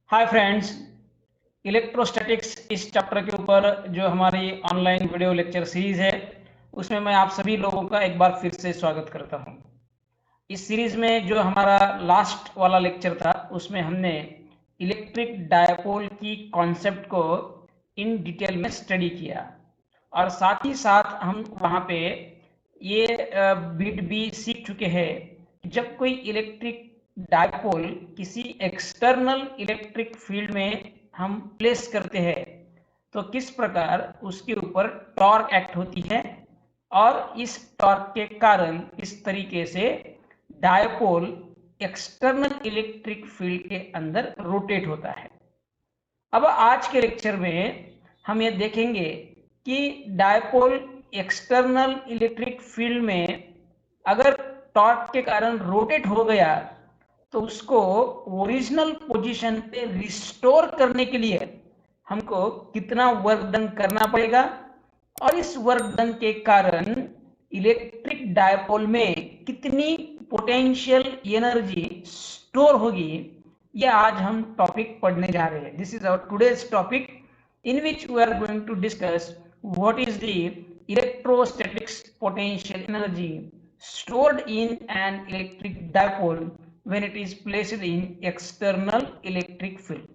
Hi friends, electrostatics इस chapter के ऊपर जो हमारी ऑनलाइन वीडियो लेक्चर सीरीज है उसमें मैं आप सभी लोगों का एक बार फिर से स्वागत करता हूं। इस सीरीज में जो हमारा लास्ट वाला लेक्चर था उसमें हमने इलेक्ट्रिक डायपोल की कॉन्सेप्ट को इन डिटेल में स्टडी किया और साथ ही साथ हम वहाँ पे ये बिट भी सीख चुके हैं कि जब कोई इलेक्ट्रिक डायपोल किसी एक्सटर्नल इलेक्ट्रिक फील्ड में हम प्लेस करते हैं तो किस प्रकार उसके ऊपर टॉर्क एक्ट होती है और इस टॉर्क के कारण किस तरीके से डायपोल एक्सटर्नल इलेक्ट्रिक फील्ड के अंदर रोटेट होता है। अब आज के लेक्चर में हम ये देखेंगे कि डायपोल एक्सटर्नल इलेक्ट्रिक फील्ड में अगर टॉर्क के कारण रोटेट हो गया तो उसको ओरिजिनल पोजीशन पे रिस्टोर करने के लिए हमको कितना वर्क डन करना पड़ेगा और इस वर्क डन के कारण इलेक्ट्रिक डायपोल में कितनी पोटेंशियल एनर्जी स्टोर होगी, ये आज हम टॉपिक पढ़ने जा रहे हैं। This is our today's topic in which we are going to discuss what is the electrostatics potential energy stored in an electric dipole when it is placed in external electric field।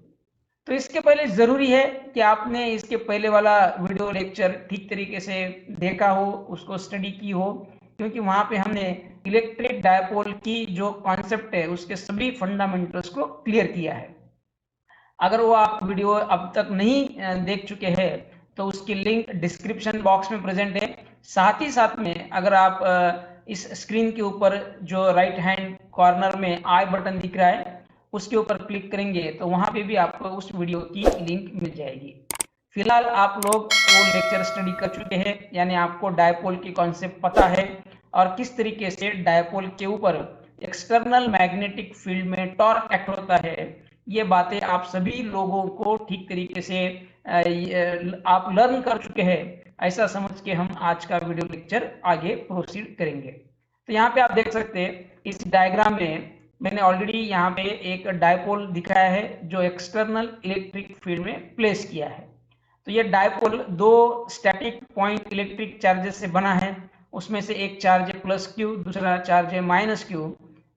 तो इसके पहले जरूरी है कि आपने इसके पहले वाला वीडियो लेक्चर ठीक तरीके से देखा हो, उसको स्टडी की हो, क्योंकि वहां पे हमने इलेक्ट्रिक डायपोल की जो कॉन्सेप्ट है उसके सभी फंडामेंटल्स को क्लियर किया है। अगर वो आप वीडियो अब तक नहीं देख चुके हैं तो उसकी लिंक डिस्क्रिप्शन बॉक्स में प्रेजेंट है। साथ ही साथ में अगर आप इस स्क्रीन के ऊपर जो राइट हैंड कॉर्नर में आई बटन दिख रहा है उसके ऊपर क्लिक करेंगे तो वहां पे भी आपको उस वीडियो की लिंक मिल जाएगी। फिलहाल आप लोग वो लेक्चर स्टडी कर चुके हैं, यानी आपको डायपोल की कॉन्सेप्ट पता है और किस तरीके से डायपोल के ऊपर एक्सटर्नल मैग्नेटिक फील्ड में टॉर्क एक्ट होता है। ये बातें आप सभी लोगों को ठीक तरीके से आप लर्न कर चुके हैं, ऐसा समझ के हम आज का वीडियो लेक्चर आगे प्रोसीड करेंगे। तो यहाँ पे आप देख सकते हैं इस डायग्राम में मैंने ऑलरेडी यहाँ पे एक डायपोल दिखाया है जो एक्सटर्नल इलेक्ट्रिक फील्ड में प्लेस किया है। तो ये डायपोल दो स्टैटिक पॉइंट इलेक्ट्रिक चार्जेस से बना है, उसमें से एक चार्ज है प्लस क्यू, दूसरा चार्ज है माइनस क्यू।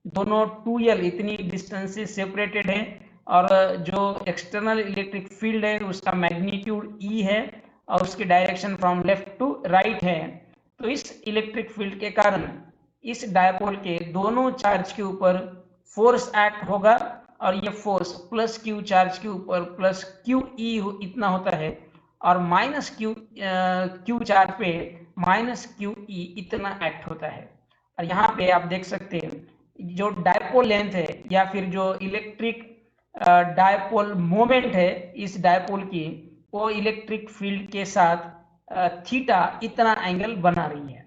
दोनों 2l इतनी डिस्टेंस से सेपरेटेड है और जो एक्सटर्नल इलेक्ट्रिक फील्ड है उसका मैग्नीट्यूड E है और उसकी direction from left to right है। तो इस इलेक्ट्रिक फील्ड के कारण इस डायपोल के दोनों चार्ज के ऊपर फोर्स एक्ट होगा और ये फोर्स प्लस क्यू चार्ज के ऊपर प्लस क्यू ई इतना होता है और माइनस क्यू चार्ज पे माइनस क्यू ई इतना एक्ट होता है। और यहाँ पे आप देख सकते हैं जो डायपोल लेंथ है या फिर जो इलेक्ट्रिक डायपोल मोमेंट है इस डायपोल की, वो इलेक्ट्रिक फील्ड के साथ थीटा इतना एंगल बना रही है।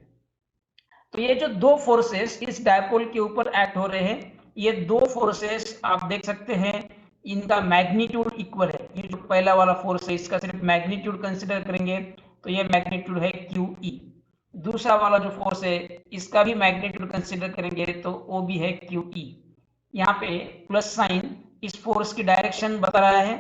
तो ये जो दो फोर्सेस इस डायपोल के ऊपर एक्ट हो रहे हैं, ये दो फोर्सेस आप देख सकते हैं इनका मैग्नीट्यूड इक्वल है। ये जो पहला वाला फोर्स है इसका सिर्फ मैग्नीट्यूड कंसीडर करेंगे तो ये मैग्नीट्यूड है QE। दूसरा वाला जो फोर्स है इसका भी मैग्नीट्यूड कंसीडर करेंगे तो वो भी है QE। यहाँ पे प्लस साइन इस फोर्स की डायरेक्शन बता रहा है,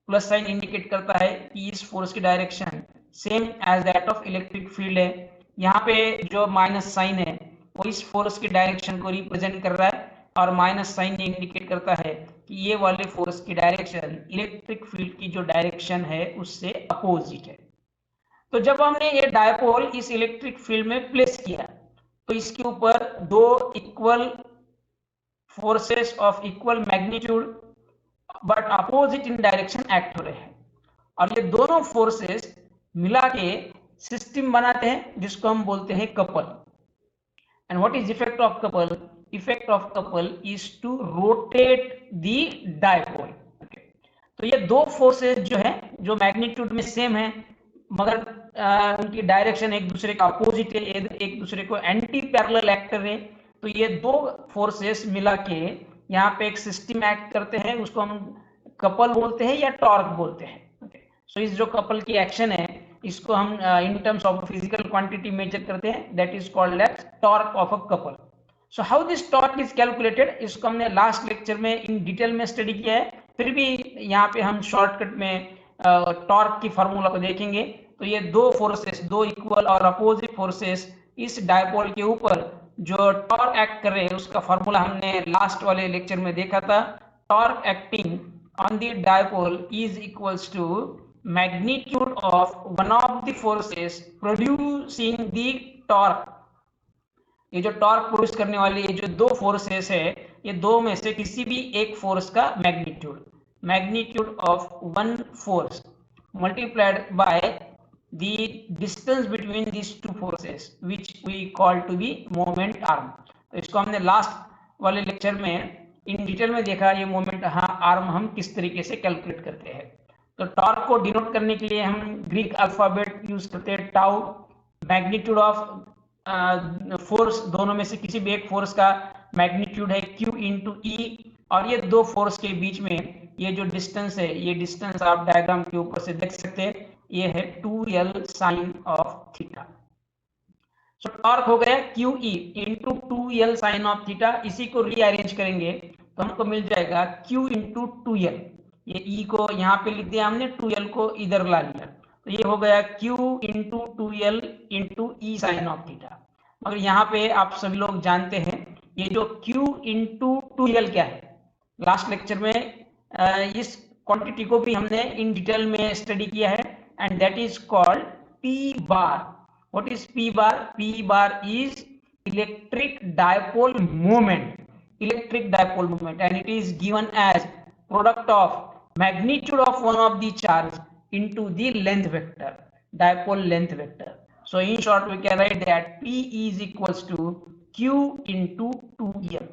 प्लस साइन इंडिकेट करता है कि इस फोर्स की direction same as that of electric field है। यहाँ पे जो माइनस साइन है वो इस फोर्स की डायरेक्शन को रिप्रेजेंट कर रहा है और माइनस साइन इंडिकेट करता है कि ये वाले फोर्स की डायरेक्शन इलेक्ट्रिक फील्ड की जो डायरेक्शन है उससे अपोजिट है। तो जब हमने ये डायपोल इस इलेक्ट्रिक फील्ड में प्लेस किया तो इसके ऊपर दो equal forces of equal magnitude but opposite in direction act हो रहे हैं और ये दोनों फोर्सेस मिला के सिस्टम बनाते हैं जिसको हम बोलते हैं couple. And what is effect of couple? Effect of couple is to rotate the dipole. तो ये दो फोर्सेस जो है जो मैग्नीट्यूड में सेम है मगर उनकी डायरेक्शन एक दूसरे का अपोजिट है, एक दूसरे को एंटी पैरेलल एक्ट कर रहे हैं। तो ये दो फोर्सेस मिला के यहाँ पे एक सिस्टम एक्ट करते हैं, उसको हम कपल बोलते हैं या टॉर्क बोलते हैं। सो इस जो कपल की एक्शन है इसको हम in terms of physical quantity measure करते हैं, that is called as torque of a couple. So how this torque is calculated, इसको हमने लास्ट लेक्चर में इन डिटेल में स्टडी किया है, फिर भी यहाँ पे हम शॉर्टकट में टॉर्क की फार्मूला को देखेंगे तो ये दो फोर्सेस, दो इक्वल और अपोजिट फोर्सेस इस डायपोल के ऊपर जो टॉर्क एक्ट कर रहे हैं उसका फार्मूला हमने लास्ट वाले लेक्चर में देखा था। Torque acting on the dipole is equals to magnitude of one of the forces producing the torque. ये जो टॉर्क प्रोड्यूस करने वाली ये जो दो फोर्सेस है, ये दो में से किसी भी एक फोर्स का magnitude of one force multiplied by the distance between these two forces which we call to be moment arm। तो इसको हमने लास्ट वाले लेक्चर में इन डिटेल में देखा, ये मोमेंट आर्म हम किस तरीके से कैलकुलेट करते हैं। तो टॉर्क को डिनोट करने के लिए हम ग्रीक अल्फाबेट यूज करते हैं टाउ। मैग्नीट्यूड ऑफ फोर्स, दोनों में से किसी भी एक फोर्स का मैग्नीट्यूड है Q इंटू ई, और ये दो फोर्स के बीच में ये जो डिस्टेंस है, ये डिस्टेंस आप डायग्राम के ऊपर से देख सकते हैं, ये है 2L sine of theta. So torque हो गया QE into 2L sine of theta. इसी को रीअरेंज करेंगे तो हमको मिल जाएगा Q इंटू 2L। ये E को यहाँ पे लिख दिया हमने, 2L को इधर ला लिया, तो ये हो गया Q into 2L into E sine of theta. मगर यहाँ पे आप सभी लोग जानते हैं ये जो Q इंटू 2L क्या है, लास्ट लेक्चर में इस क्वांटिटी को भी हमने इन डिटेल में स्टडी किया है, and that is called P bar। What is P bar? P bar is electric dipole moment, and it is given as product of magnitude of one of the charge into the length vector, dipole length vector। So in short we can write that P is equals to Q into 2L।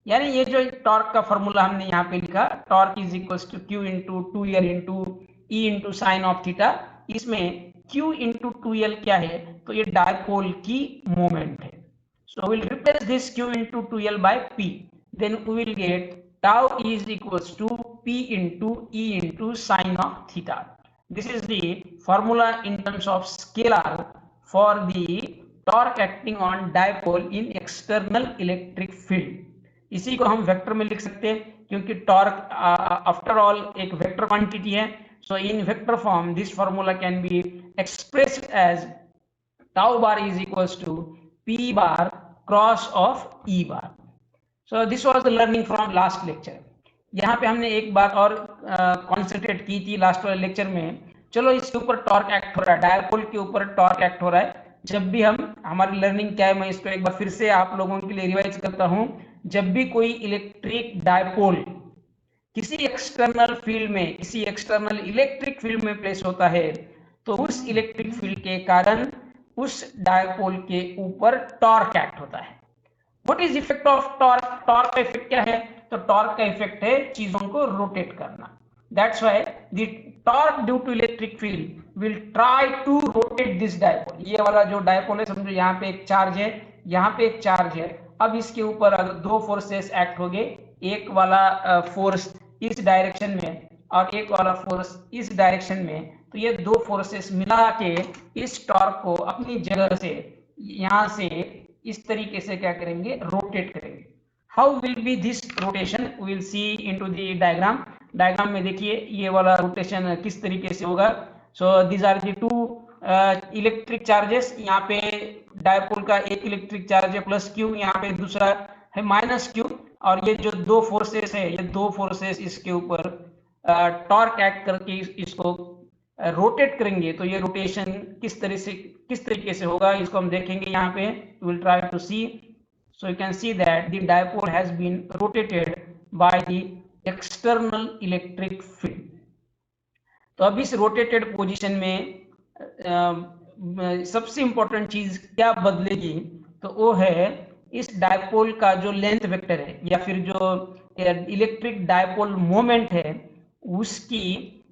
यानी ये जो torque का formula हमने यहाँ पे लिखा, torque is equals to Q into 2L into E into sine of theta. इसमें Q into 2L क्या है, तो ये डायपोल की मोमेंट है। So will replace this Q into 2L by P, then we will get tau is equals to P into E into sine of theta. This is the formula in terms of scalar for the torque acting on dipole in external electric field. इसी को हम vector में लिख सकते हैं क्योंकि torque after all एक vector quantity है। So in vector form, this formula can be expressed as tau bar is equals to P bar cross of E bar। So this was the learning from last lecture। यहाँ पे हमने एक बात और concentrate की थी last वाले lecture में। चलो इसके ऊपर टॉर्क एक्ट हो रहा है, डायपोल के ऊपर टॉर्क एक्ट हो रहा है। जब भी हम हमारी लर्निंग क्या है, मैं इसको एक बार फिर से आप लोगों के लिए रिवाइज करता हूँ। जब भी कोई इलेक्ट्रिक डायपोल किसी एक्सटर्नल फील्ड में, किसी एक्सटर्नल इलेक्ट्रिक फील्ड में प्लेस होता है, तो उस इलेक्ट्रिक फील्ड के कारण उस डायपोल के ऊपर टॉर्क एक्ट होता है। What is effect of torque? Torque का इफेक्ट क्या है? तो टॉर्क का इफेक्ट है चीजों को रोटेट करना। That's why the torque due to electric field will try to rotate this dipole. ये वाला जो डायपोल है, समझो यहाँ पे एक चार्ज है, यहाँ पे एक चार्ज है। अब इसके ऊपर अगर दो फोर्सेस एक्ट हो गए, एक वाला फोर्स इस डायरेक्शन में और एक वाला फोर्स इस डायरेक्शन में, तो ये दो फोर्सेस मिला के इस टॉर्क को अपनी जगह से यहाँ से इस तरीके से क्या करेंगे, रोटेट करेंगे। How will be this rotation, we will see into the diagram. Diagram में देखिए ये वाला रोटेशन किस तरीके से होगा। So these are the two electric charges. यहाँ पे डायपोल का एक इलेक्ट्रिक चार्ज है प्लस Q, यहाँ पे दूसरा है माइनस Q, और ये जो दो फोर्सेस है, ये दो फोर्सेस इसके ऊपर टॉर्क एक्ट करके इसको रोटेट करेंगे। तो ये रोटेशन किस तरीके से होगा, इसको हम देखेंगे। यहाँ पे will try to see. So you can see that the dipole has been rotated by the external electric field. तो अब इस रोटेटेड पोजीशन में सबसे इंपॉर्टेंट चीज क्या बदलेगी, तो वो है इस डायपोल का जो लेंथ वेक्टर है या फिर जो इलेक्ट्रिक डायपोल मोमेंट है, उसकी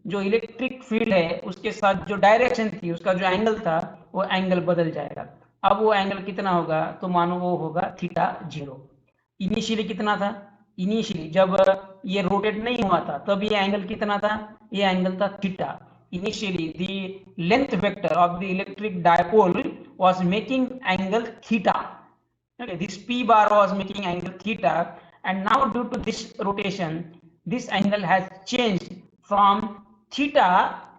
जो इलेक्ट्रिक फील्ड है उसके साथ जो डायरेक्शन थी, उसका जो एंगल था, वो एंगल बदल जाएगा। अब वो एंगल कितना होगा, तो मानो वो होगा θ0। इनिशियली कितना था, इनिशियली जब ये रोटेट नहीं हुआ था तब ये एंगल कितना था, ये एंगल था θ। Initially, the length vector of the electric dipole was making angle theta. Okay, this P bar was making angle theta, and now due to this rotation, this angle has changed from theta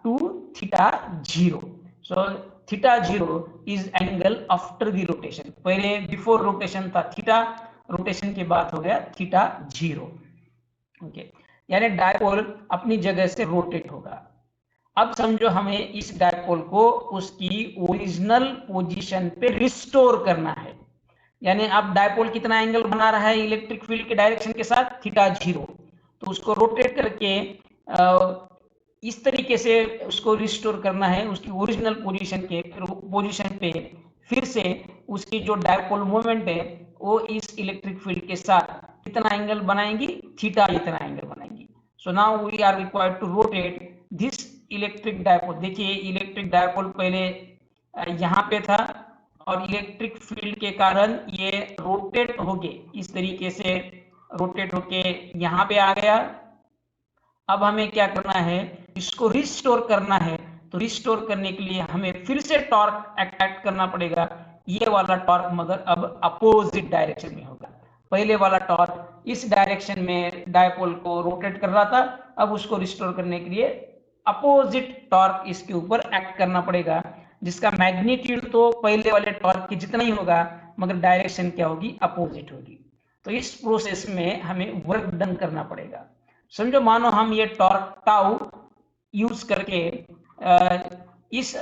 to theta 0. So theta 0 is angle after the rotation. पहले before rotation था theta, rotation के बाद हो गया theta 0. Okay, यानी dipole अपनी जगह से रोटेट होगा. अब समझो हमें इस डायपोल को उसकी ओरिजिनल पोजीशन पे रिस्टोर करना है. यानी अब डायपोल कितना एंगल बना रहा है इलेक्ट्रिक फील्ड के डायरेक्शन के साथ, थीटा 0. तो उसको रोटेट करके इस तरीके से उसको रिस्टोर करना है उसकी ओरिजिनल पोजीशन पे. फिर से उसकी जो डायपोल मोमेंट है वो इस इलेक्ट्रिक फील्ड के साथ कितना एंगल बनाएंगी, थीटा इतना एंगल बनाएंगी. So now we are required to rotate this electric dipole. देखिए इलेक्ट्रिक डायपोल पहले यहाँ पे था और इलेक्ट्रिक फील्ड के कारण ये रोटेट हो गए, इस तरीके से रोटेट होके यहाँ पे आ गया. अब हमें क्या करना है, इसको रिस्टोर करना है. तो रिस्टोर करने के लिए हमें फिर से टॉर्क एक्ट करना पड़ेगा. ये वाला टॉर्क मगर अब अपोजिट डायरेक्शन में होगा. पहले वाला टॉर्क इस डायरेक्शन में डायपोल को रोटेट कर रहा था, अब उसको रिस्टोर करने के लिए अपोजिट टॉर्क इसके ऊपर एक्ट करना पड़ेगा, जिसका मैग्नीट्यूड तो पहले वाले टॉर्क के जितना ही होगा मगर डायरेक्शन क्या होगी, अपोजिट होगी. तो इस प्रोसेस में हमें वर्क डन करना पड़ेगा. समझो मानो हम ये टॉर्क टाउ यूज करके इस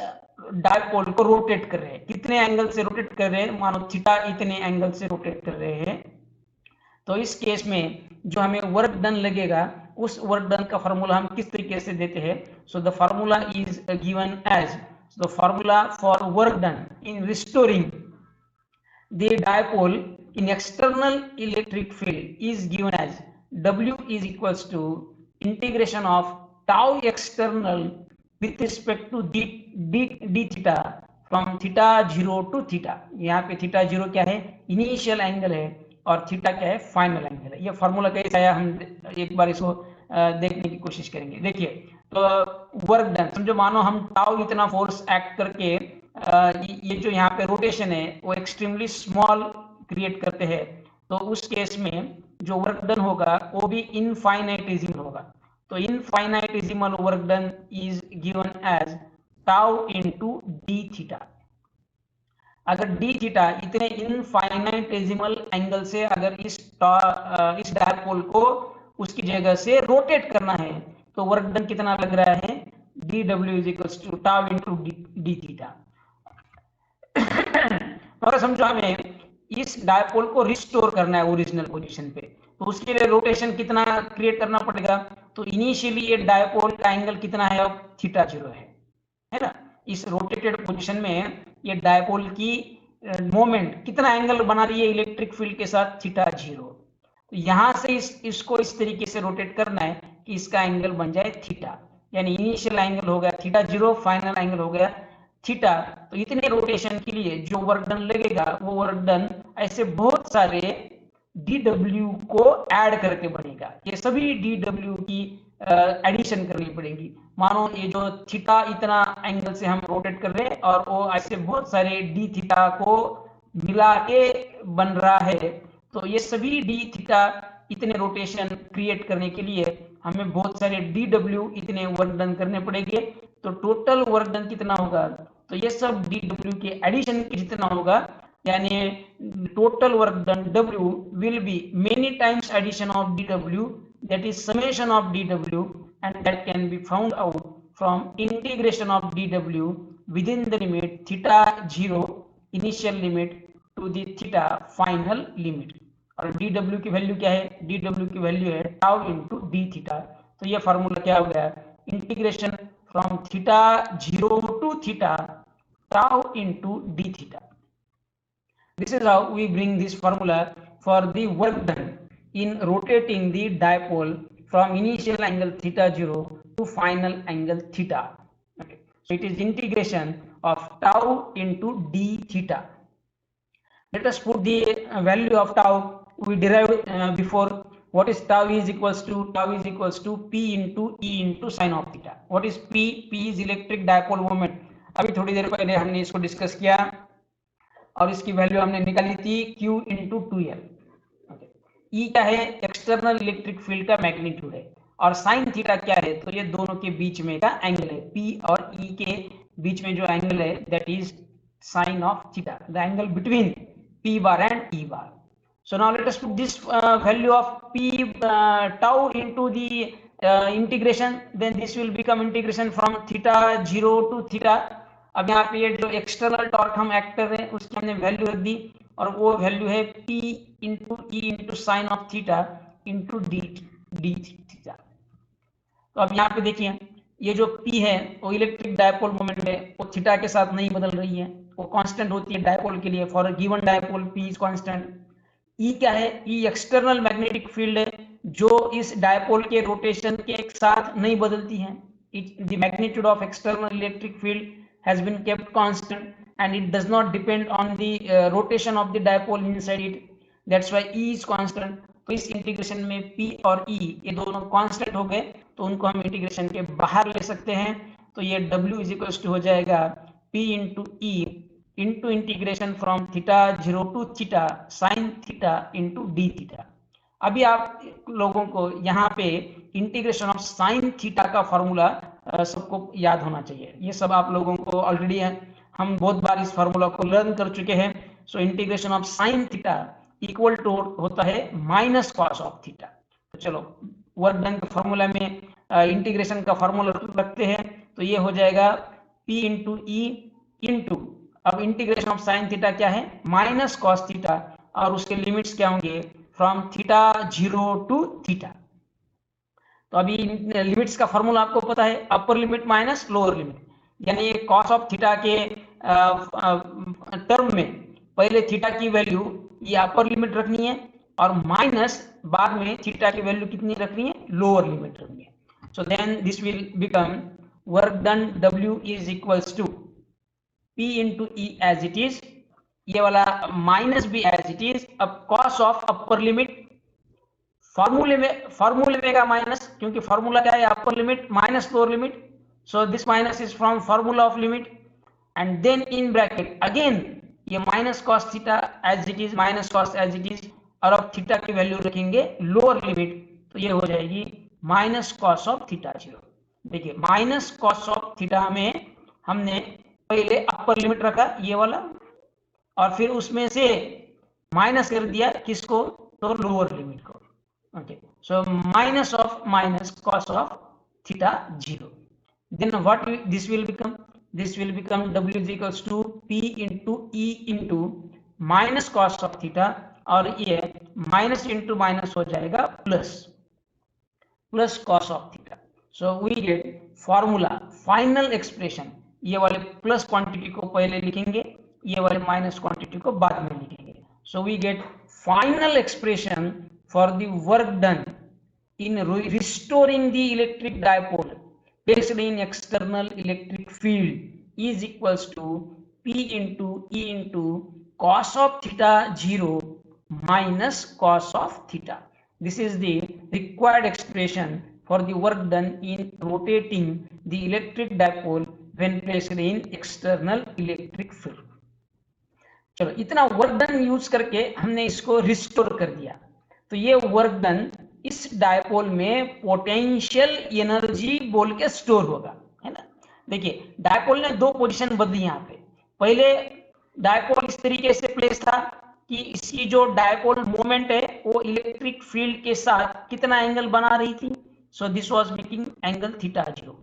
डायपोल को रोटेट कर रहे हैं. कितने एंगल से रोटेट कर रहे हैं, मानो थीटा इतने एंगल से रोटेट कर रहे हैं. तो इस केस में जो हमें वर्क डन लगेगा उस वर्क डन का फॉर्मूला हम किस तरीके से देते हैं. So the formula is given as, the formula for work done in restoring the dipole in external electric field is given as W is equals to integration of tau external with respect to d theta from theta 0 to theta. यहाँ पे theta 0 क्या है, initial angle है, और theta क्या है, final angle है. ये फॉर्मूला कैसा है हम एक बार इसको देखने की कोशिश करेंगे. देखिए तो वर्क डन, समझो मानो हम टाउ इतना फोर्स एक्ट करके ये जो यहाँ पे रोटेशन है वो एक्सट्रीमली स्मॉल क्रिएट करते हैं. तो उस केस में जो वर्क डन होगा वो भी इनफाइनाइटेसिमल होगा. तो infinitesimal work done is given as tau into d theta. अगर डी थीटा इतने इनफाइनाइटेसिमल एंगल से अगर इस डायपोल को उसकी जगह से रोटेट करना है तो वर्क डन कितना लग रहा है, dw is equals to tau into d theta. और समझो हमें इस डायपोल को रिस्टोर करना है ओरिजिनल पोजीशन पे, तो उसके लिए रोटेशन कितना क्रिएट करना पड़ेगा. तो इनिशियली ये डायपोल का एंगल कितना है, अब थीटा 0 है ना. इस रोटेटेड पोजीशन में ये डायपोल की मोमेंट कितना एंगल बना रही है इलेक्ट्रिक फील्ड के साथ, थीटा 0. तो यहां से इसको इस तरीके से रोटेट करना है कि इसका एंगल बन जाए थीटा. यानी इनिशियल एंगल हो गया थीटा 0, फाइनल एंगल हो गया थीटा. तो इतने रोटेशन के लिए जो वर्क डन लगेगा वो वर्क डन ऐसे बहुत सारे dw को ऐड करके बनेगा. ये सभी dw की एडिशन करनी पड़ेगी. मानो ये जो थीटा इतना एंगल से हम रोटेट कर रहे हैं और वो ऐसे बहुत सारे डी थीटा को मिला के बन रहा है. तो ये सभी डी थीटा इतने रोटेशन क्रिएट करने के लिए हमें बहुत सारे dw इतने वर्क डन करने पड़ेंगे. तो टोटल वर्क डन कितना होगा, तो ये सब dw के एडिशन जितना होगा, यानी total work done w will be many times addition of dw, that is summation of dw, and that can be found out from integration of dw within the limit theta 0 initial limit to the theta final limit. और dw की value क्या है, dw की value है tau into d theta. तो ये formula क्या हो गया, integration from theta 0 to theta tau into d theta. This is how we bring this formula for the work done in rotating the dipole from initial angle theta 0 to final angle theta. Okay. So it is integration of tau into d theta. Let us put the value of tau we derived before. What is tau is equals to p into e into sin of theta. What is p? P is electric dipole moment. अभी थोड़ी देर पहले हमने इसको discuss किया और इसकी value हमने निकाली थी Q इंटू 2L. ई क्या है, एक्सटर्नल इलेक्ट्रिक फील्ड का मैग्नीट्यूड है. और साइन थीटा क्या है, तो ये दोनों के बीच में का एंगल है, P और E के बीच में जो एंगल है that is sine of theta, the angle between P bar and E bar. So now let us put this value of P tau into the integration, then this will become integration from theta 0 to theta. अब यहाँ पे ये जो external torque हम act कर रहे हैं उसकी हमने वैल्यू रख दी, और वो वैल्यू है P into E into sine of theta into d theta. तो अब यहाँ पे देखिए ये जो P है वो इलेक्ट्रिक डायपोल मोमेंट है, वो थीटा के साथ नहीं बदल रही है, वो कांस्टेंट होती है डायपोल के लिए, for a given dipole P is constant. E क्या है, E एक्सटर्नल मैग्नेटिक फील्ड है जो इस डायपोल के रोटेशन के साथ नहीं बदलती है। The magnitude of external electric field has been kept constant and it does not depend on the rotation of the dipole inside it, that's why E is constant। तो इस इंटीग्रेशन में P और E ये दोनों constant हो गए, तो उनको हम इंटीग्रेशन के बाहर ले सकते हैं। तो ये W इज इक्वल टू हो जाएगा P into E into integration from theta 0 to theta sine theta into d theta. अभी आप लोगों को यहाँ पे इंटीग्रेशन ऑफ साइन थीटा का फॉर्मूला सबको याद होना चाहिए, ये सब आप लोगों को ऑलरेडी हम बहुत बार इस फॉर्मूला को लर्न कर चुके हैं। सो integration of sine theta equal to होता है माइनस कॉस ऑफ थीटा। तो चलो वर्क डन के फॉर्मूला में इंटीग्रेशन का फॉर्मूला रखते हैं, तो ये हो जाएगा P इंटू ई इंटू, अब इंटीग्रेशन ऑफ साइन थीटा क्या है, माइनस कॉस थीटा, और उसके लिमिट्स क्या होंगे, फ्रॉम थीटा 0 टू थीटा। तो अभी लिमिट्स का फॉर्मूला आपको पता है, upper limit minus lower limit, यानी कॉस ऑफ थीटा के टर्म में पहले थीटा की वैल्यू ये अपर लिमिट रखनी है, और माइनस बाद में थीटा की वैल्यू कितनी रखनी है, लोअर लिमिट रखनी है। So then this will become work done W is equals to P into E as it is, ये वाला माइनस भी एज इट इज। अब कॉस ऑफ अपर लिमिट फॉर्मूले में का माइनस, क्योंकि फॉर्मूला क्या है, upper limit minus lower limit, so this minus is from formula of limit, and then in bracket again ये minus cos theta as it is, minus cos as it is, और अब theta की value रखेंगे lower limit, तो ये हो जाएगी minus cos of theta 0। देखिए माइनस कॉस ऑफ थीटा में हमने पहले अपर लिमिट रखा ये वाला, और फिर उसमें से माइनस कर दिया किसको, तो लोअर लिमिट को। Okay, so minus of minus cos of theta 0. Then what this will become? This will become W is equals to P into E into minus cos of theta, और ये minus into minus हो जाएगा plus cos of theta. So we get formula final expression, ये वाले plus quantity को पहले लिखेंगे, ये वाले माइनस क्वांटिटी को बाद में लिखेंगे। So we get final expression for the work done in restoring the electric dipole based in external electric field is equals to P into E into cos of theta 0 minus cos of theta. This is the required expression for the work done in rotating the electric dipole when placed in external electric field. चलो इतना work done use करके हमने इसको restore कर दिया, तो ये work done इस डायपोल में पोटेंशियल एनर्जी बोल के स्टोर होगा, है ना। देखिए डायपोल ने दो पोजीशन बदली यहाँ पे, पहले डायपोल इस तरीके से प्लेस था कि इसकी जो डायपोल मोमेंट है वो इलेक्ट्रिक फील्ड के साथ कितना एंगल बना रही थी, so this was making angle theta 0।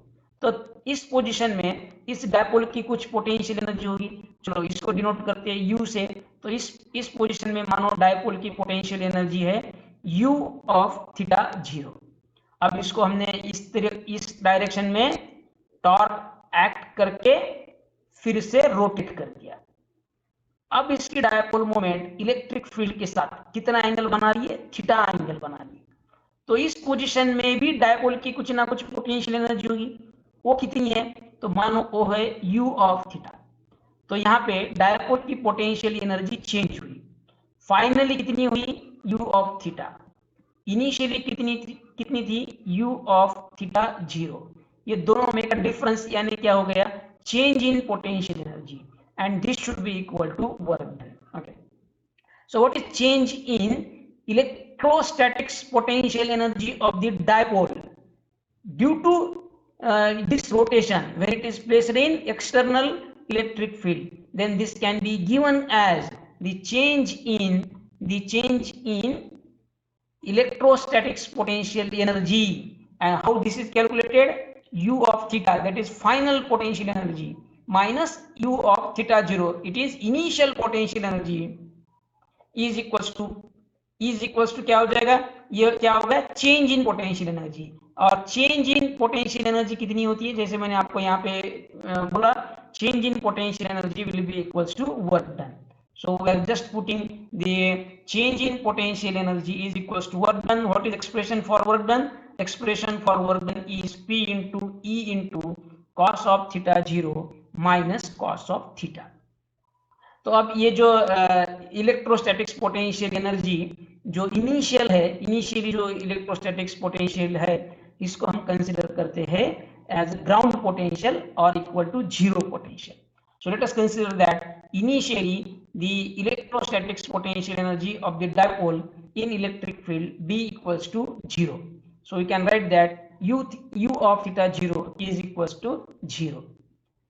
तो इस पोजीशन में इस डायपोल की कुछ पोटेंशियल एनर्जी होगी, चलो इसको डिनोट करते हैं U से। तो इस पोजीशन में मानो डायपोल की पोटेंशियल एनर्जी है U ऑफ थीटा 0। अब इसको हमने इस डायरेक्शन में टॉर्क एक्ट करके फिर से रोटेट कर दिया। अब इसकी डायपोल मोमेंट इलेक्ट्रिक फील्ड के साथ कितना एंगल बना रही है, थीटा एंगल बना रही है। तो इस पोजीशन में भी डायपोल की कुछ ना कुछ पोटेंशियल एनर्जी होगी, वो कितनी है, तो मानो वो है U ऑफ थीटा। तो यहाँ पे डायपोल की पोटेंशियल एनर्जी चेंज हुई, फाइनली कितनी हुई, U ऑफ थीटा। इनिशियली कितनी थी, U ऑफ थीटा 0। ये दोनों में का डिफरेंस यानी क्या हो गया, change in potential energy, and this should be equal to work done. Okay, so what is change in electrostatics potential energy of the dipole due to this rotation, when it is placed in external electric field, then this can be given as the change in electrostatics potential energy. And how this is calculated? U of theta, that is final potential energy, minus U of theta 0, it is initial potential energy, is equals to क्या हो जाएगा, ये क्या होगा, change in potential energy. और change in potential energy कितनी होती है, जैसे मैंने आपको यहाँ पे बोला, change in potential energy will be equals to work done. So we are just putting the change in potential energy is equals to work done. What is expression for work done? Expression for work done is P into E into cos of theta 0 minus cos of theta. तो अब ये जो electrostatics potential energy जो initially जो electrostatics potential है, इसको हम consider करते हैं एज ग्राउंड पोटेंशियल और equal to zero potential. So let us consider that initially the electrostatics potential energy of the dipole in electric field B equals to 0. So we can write that U of theta 0 is equals to 0.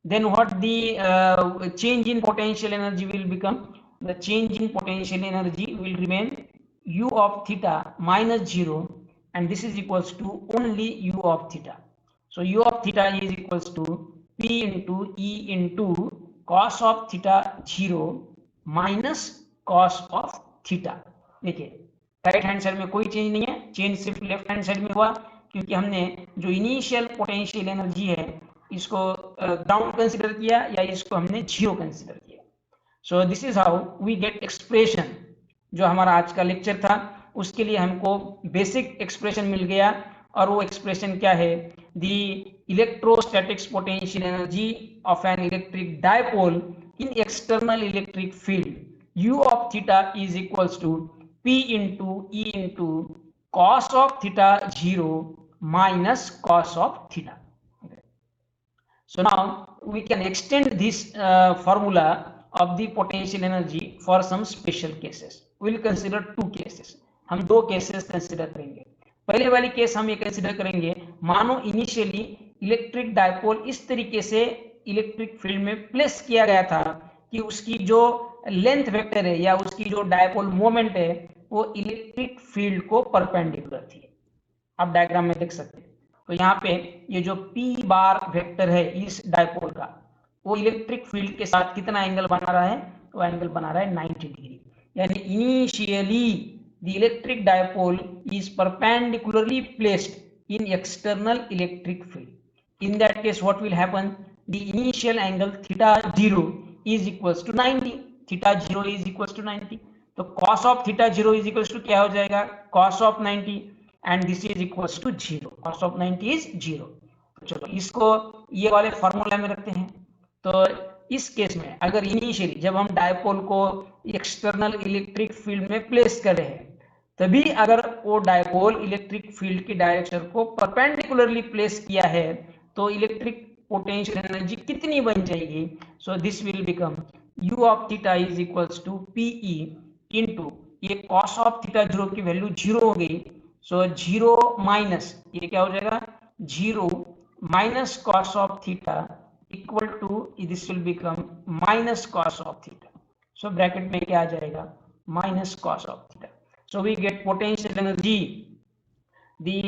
Then what the change in potential energy will become? The change in potential energy will remain U of theta minus 0, and this is equals to only U of theta. So U of theta is equals to P into E into cos of theta 0 minus cos of theta. देखिए right hand side में कोई change नहीं है, change सिर्फ left hand side में हुआ, क्योंकि हमने जो इनिशियल पोटेंशियल एनर्जी है इसको ग्राउंड कंसीडर किया या इसको हमने जीरो कंसीडर किया. So this is how we get expression. जो हमारा आज का लेक्चर था उसके लिए हमको बेसिक एक्सप्रेशन मिल गया, और वो एक्सप्रेशन क्या है? The electrostatics potential energy of an electric dipole in external electric field U of theta is equals to P into E into cos of theta 0 minus cos of theta. So now we can extend this formula of the potential energy for some special cases. We will consider two cases. हम दो cases consider करेंगे. पहले वाली case हम ये consider करेंगे, मानो initially electric dipole इस तरीके से इलेक्ट्रिक फील्ड में प्लेस किया गया था कि उसकी जो लेंथ वेक्टर है या उसकी जो डायपोल मोमेंट है वो इलेक्ट्रिक फील्ड को परपेंडिकुलर थी. आप डायग्राम में देख सकते हैं. तो यहाँ पे ये जो P बार वेक्टर है इस डायपोल का, वो इलेक्ट्रिक फील्ड के साथ कितना एंगल बना रहा है? तो एंगल बना रहा है 90 डिग्री. यानी initially the electric dipole is perpendicularly placed in external electric field. In that case what will happen? The initial angle theta 0 is equals to 90. Theta 0 is equals to 90. तो cos of theta 0 is equals to क्या हो जाएगा? cos of 90, and this is equals to 0. cos of 90 is 0. चलो इसको ये वाले formula में रखते हैं. तो इस केस में अगर इनिशियली जब हम डायपोल को एक्सटर्नल इलेक्ट्रिक फील्ड में प्लेस कर रहे हैं, तभी अगर वो डायपोल इलेक्ट्रिक फील्ड की डायरेक्शन को परपेंडिकुलरली प्लेस किया है तो इलेक्ट्रिक पोटेंशियल एनर्जी कितनी बन जाएगी? So this will become U of theta is equals to PE into ये cos ऑफ थीटा 0 की वैल्यू 0 हो गई. सो 0 माइनस ये क्या हो जाएगा? 0 minus cos of theta equal to this will become minus cos of theta. So bracket में क्या आ जाएगा? Minus cos of theta. So we get potential energy, the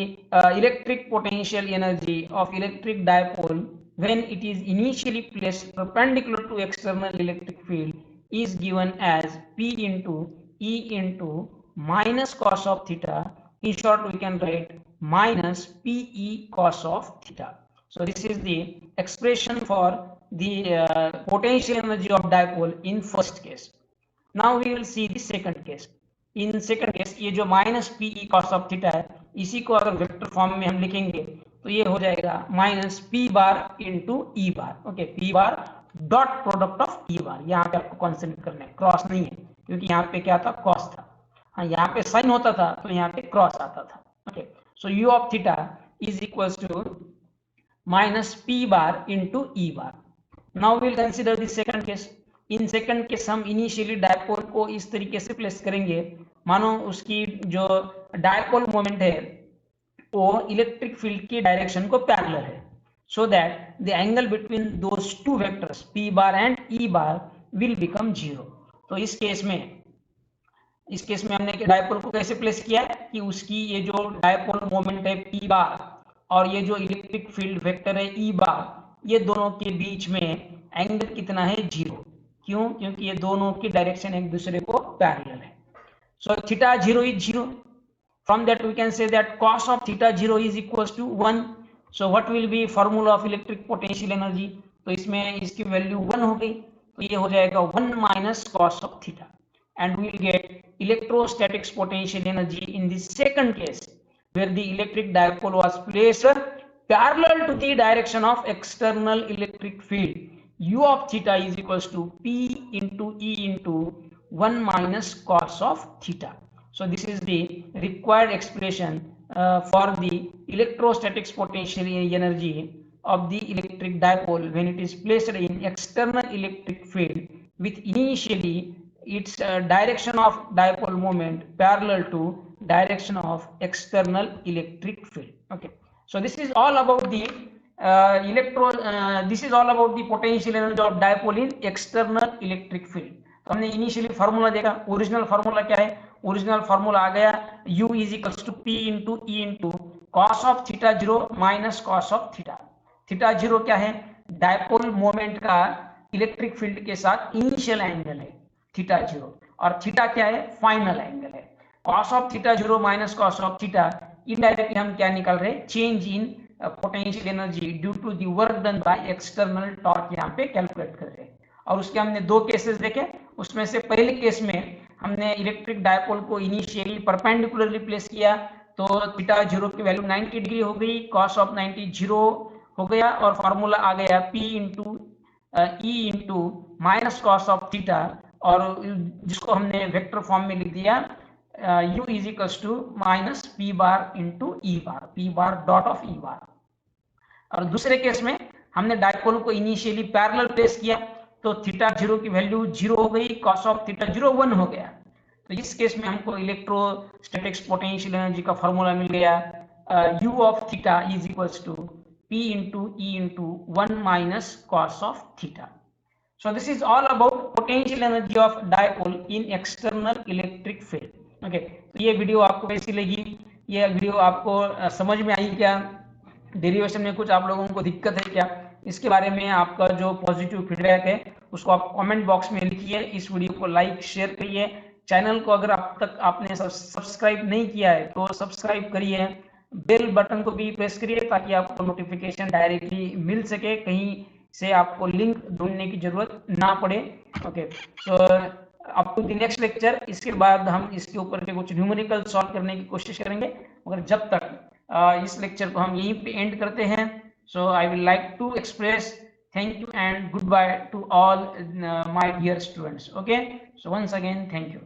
electric potential energy of electric dipole when it is initially placed perpendicular to external electric field is given as P into E into minus cos of theta. In short, we can write minus PE cos of theta. So this is the expression for the potential energy of dipole in first case. Now we will see the second case. In second case, ये जो minus PE cos of theta है, इसी को अगर vector form में हम लिखेंगे तो ये हो जाएगा minus P bar into E bar. Okay, P bar dot product of E बार. यहाँ पे आपको कॉन्सेंट्रेट करना है, क्रॉस नहीं है, क्योंकि यहाँ पे क्या था? कॉस था. हाँ, यहाँ पे साइन होता था तो यहाँ पे क्रॉस आता था. Okay, so U of theta is equals to minus P bar into E bar. Now we will consider the second case. In second case हम इनिशियली डायपोल को इस तरीके से प्लेस करेंगे, मानो उसकी जो डायपोल मोमेंट है वो इलेक्ट्रिक फील्ड की डायरेक्शन को पैरेलल है, so that the angle between those two vectors P bar and E bar will become 0। तो इस केस में हमने डायपोल को कैसे प्लेस किया है कि उसकी ये जो डायपोल मोमेंट है P बार और ये जो इलेक्ट्रिक फील्ड वेक्टर है E बार, ये दोनों के बीच में एंगल कितना है 0। क्यों? क्योंकि ये दोनों की डायरेक्शन एक दूसरे को पैरेलल है। So theta 0 is 0. From that we can say that cos of theta 0 is equals to 1. So what will be formula of electric potential energy? तो इसमें इसकी वैल्यू 1 हो गई, तो ये हो जाएगा 1 minus cos of theta, and we will get electrostatics potential energy in the second case where the electric dipole was placed parallel to the direction of external electric field. U of theta is equals to P into E into 1 minus cos of theta. So this is the required expression for the electrostatics potential energy of the electric dipole when it is placed in external electric field with initially its direction of dipole moment parallel to direction of external electric field. Okay, so this is all about the this is all about the potential energy of dipole in external electric field. तो हमने इनिशियली formula देखा, original formula क्या है? Original formula आ गया U is equals to P into E into cos of theta 0 minus cos of theta. Theta 0 क्या है? डायपोल मोमेंट का इलेक्ट्रिक फील्ड के साथ इनिशियल एंगल है थीटा 0, और थीटा क्या है? फाइनल एंगल है। Cos of theta 0 minus cos of theta, indirectly हम क्या निकाल रहे हैं? Change in potential energy due to the work done by external torque यहाँ पे कैलकुलेट कर रहे हैं। और उसके हमने दो केसेस देखे, उसमें से पहले केस में हमने इलेक्ट्रिक डायपोल को इनिशियली परपेंडिकुलरली प्लेस किया, तो थीटा 0 की वैल्यू 90 डिग्री हो गई, कॉस ऑफ 90 0 हो गया, और फॉर्मूला आ गया P into E into minus cos of theta, और जिसको हमने वेक्टर फॉर्म में लिख दिया U is equals to minus P bar into E bar, P bar dot of E bar. और दूसरे केस में हमने डायपोल को इनिशियली पैरेलल प्लेस किया, तो थीटा 0 की वैल्यू 0 हो गई, कॉस ऑफ थीटा 0 1 हो गया। तो इस केस में हमको इलेक्ट्रोस्टैटिक्स पोटेंशियल एनर्जी का फॉर्मूला मिल गया U of theta is equals to P into E into 1 minus cos of theta. So this is all about potential energy of dipole in external electric field. Okay, तो ये video आपको कैसी लगी? ये video आपको समझ में आई क्या? डेरिवेशन में कुछ आप लोगों को दिक्कत है क्या? इसके बारे में आपका जो पॉजिटिव फीडबैक है उसको आप कमेंट बॉक्स में लिखिए। इस वीडियो को लाइक शेयर करिए। चैनल को अगर अब तक आपने सब्सक्राइब नहीं किया है तो सब्सक्राइब करिए, बेल बटन को भी प्रेस करिए ताकि आपको नोटिफिकेशन डायरेक्टली मिल सके, कहीं से आपको लिंक ढूंढने की जरूरत ना पड़े। Okay, so up to the next lecture, इसके बाद हम इसके ऊपर के कुछ न्यूमेरिकल सॉल्व करने की कोशिश करेंगे, मगर जब तक इस लेक्चर को हम यहीं पे एंड करते हैं। So I will like to express thank you and goodbye to all my dear students. Okay, so once again thank you.